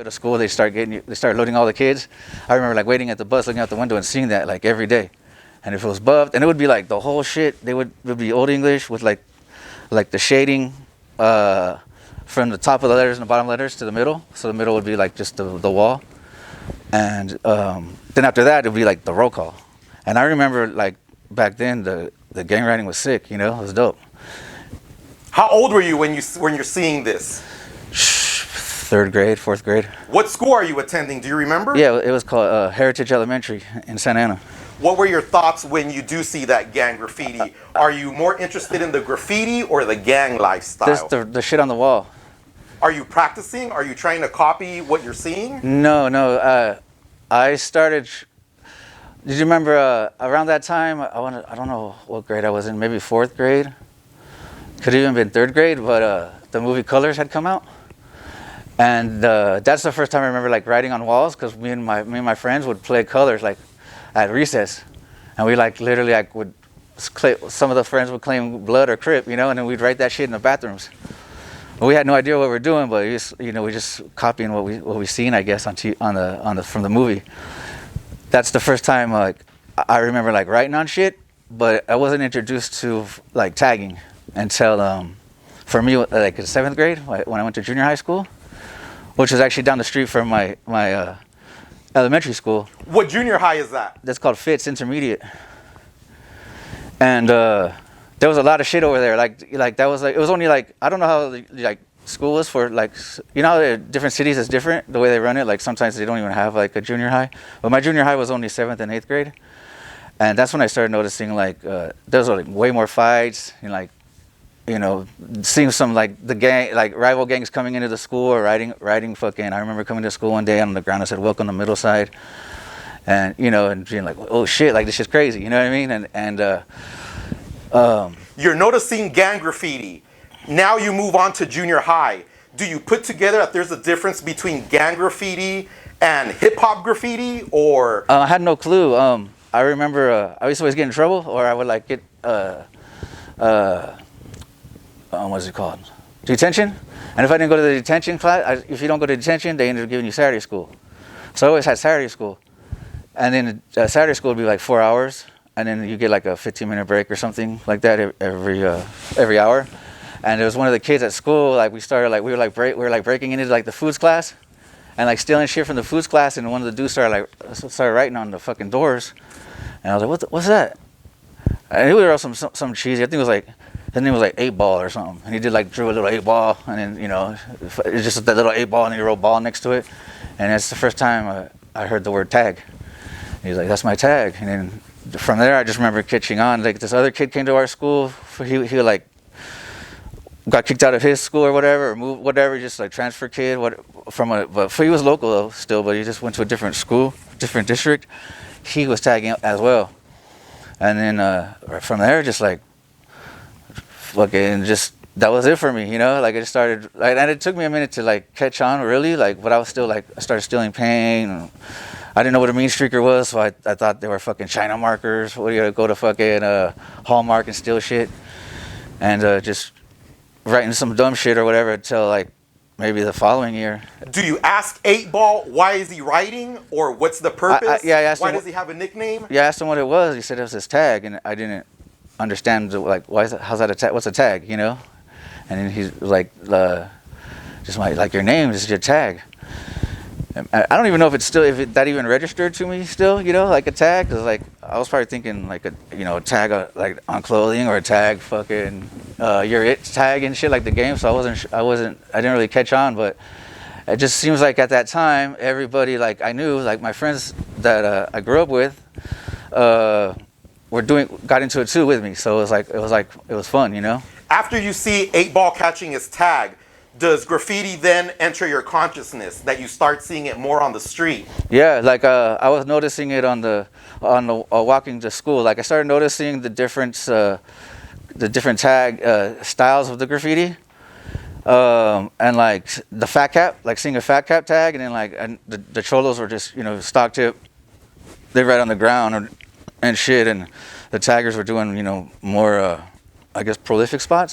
Go to school, they start loading all the kids. I remember like waiting at the bus, looking out the window and seeing that like every day. And if it was buffed, and it would be like the whole shit, it would be Old English with like the shading from the top of the letters and the bottom letters to the middle. So the middle would be like just the wall. And then after that, it would be like the roll call. And I remember like back then, the gang writing was sick, you know, it was dope. How old were you when you're seeing this? 3rd grade, 4th grade. What school are you attending? Do you remember? Yeah, it was called Heritage Elementary in Santa Ana. What were your thoughts when you do see that gang graffiti? Are you more interested in the graffiti or the gang lifestyle? Just the shit on the wall. Are you practicing? Are you trying to copy what you're seeing? No. I started. Did you remember around that time? I don't know what grade I was in. Maybe 4th grade. Could have even been 3rd grade. But the movie Colors had come out. And that's the first time I remember like writing on walls, because me and my friends would play Colors like at recess, and we like literally like would some of the friends would claim blood or Crip, you know, and then we'd write that shit in the bathrooms. We had no idea what we were doing, but we just copying what we seen, I guess, from the movie. That's the first time like I remember like writing on shit, but I wasn't introduced to like tagging until for me like in 7th grade when I went to junior high school, which was actually down the street from my elementary school. What junior high is that? That's called Fitz Intermediate. And there was a lot of shit over there. Like that was like, it was only like, I don't know how like school is for like, you know how different cities is different, the way they run it. Like sometimes they don't even have like a junior high. But my junior high was only 7th and 8th grade. And that's when I started noticing like, there was like way more fights and like, you know, seeing some like the gang, like rival gangs coming into the school or riding fucking. I remember coming to school one day on the ground, I said, "Welcome to Middleside," and you know, and being like, "Oh shit, like this shit's crazy," you know what I mean? And you're noticing gang graffiti. Now you move on to junior high. Do you put together that there's a difference between gang graffiti and hip hop graffiti, or? I had no clue. I remember I used to always get in trouble, or I would like get what's it called? Detention. And if I didn't go to the detention class, if you don't go to detention, they ended up giving you Saturday school. So I always had Saturday school. And then Saturday school would be like 4 hours, and then you get like a 15-minute break or something like that every hour. And there was one of the kids at school, like we were like breaking into like the foods class and like stealing shit from the foods class, and one of the dudes started writing on the fucking doors. And I was like, what's that? And it was some cheesy, I think it was like, his name was like 8 Ball or something, and he did like drew a little 8 ball, and then you know it's just that little 8 ball, and he wrote ball next to it, and that's the first time I heard the word tag. He was like, "That's my tag," and then from there I just remember catching on. Like this other kid came to our school, he like got kicked out of his school or whatever, or moved whatever, just like transfer kid, but he was local though still, but he just went to a different school, different district. He was tagging as well, and then from there just like. Fucking just that was it for me, you know. Like I just started, like, and it took me a minute to like catch on, really. Like, but I was still like, I started stealing paint. And I didn't know what a mean streaker was, so I thought they were fucking China markers. What do you go to fucking Hallmark and steal shit, and just writing some dumb shit or whatever until like maybe the following year. Do you ask 8 Ball why is he writing, or what's the purpose? I asked why him, does he have a nickname? Yeah, I asked him what it was. He said it was his tag, and I didn't understand like how's that a tag? What's a tag, you know? And then he's like, just like your name is your tag. And I don't even know if that even registered to me still, you know, like a tag. Cause like I was probably thinking like a tag like on clothing, or a tag fucking your it tag and shit like the game. So I didn't really catch on, but it just seems like at that time everybody like I knew, like my friends that I grew up with. Got into it too with me, so it was fun, you know. After you see 8 Ball catching his tag, does graffiti then enter your consciousness that you start seeing it more on the street? Yeah, like I was noticing it on the walking to school. Like I started noticing the different tag styles of the graffiti, and like the fat cap, like seeing a fat cap tag, and then like the cholos were just stock tip. They write on the ground and shit, and the taggers were doing more I guess prolific spots.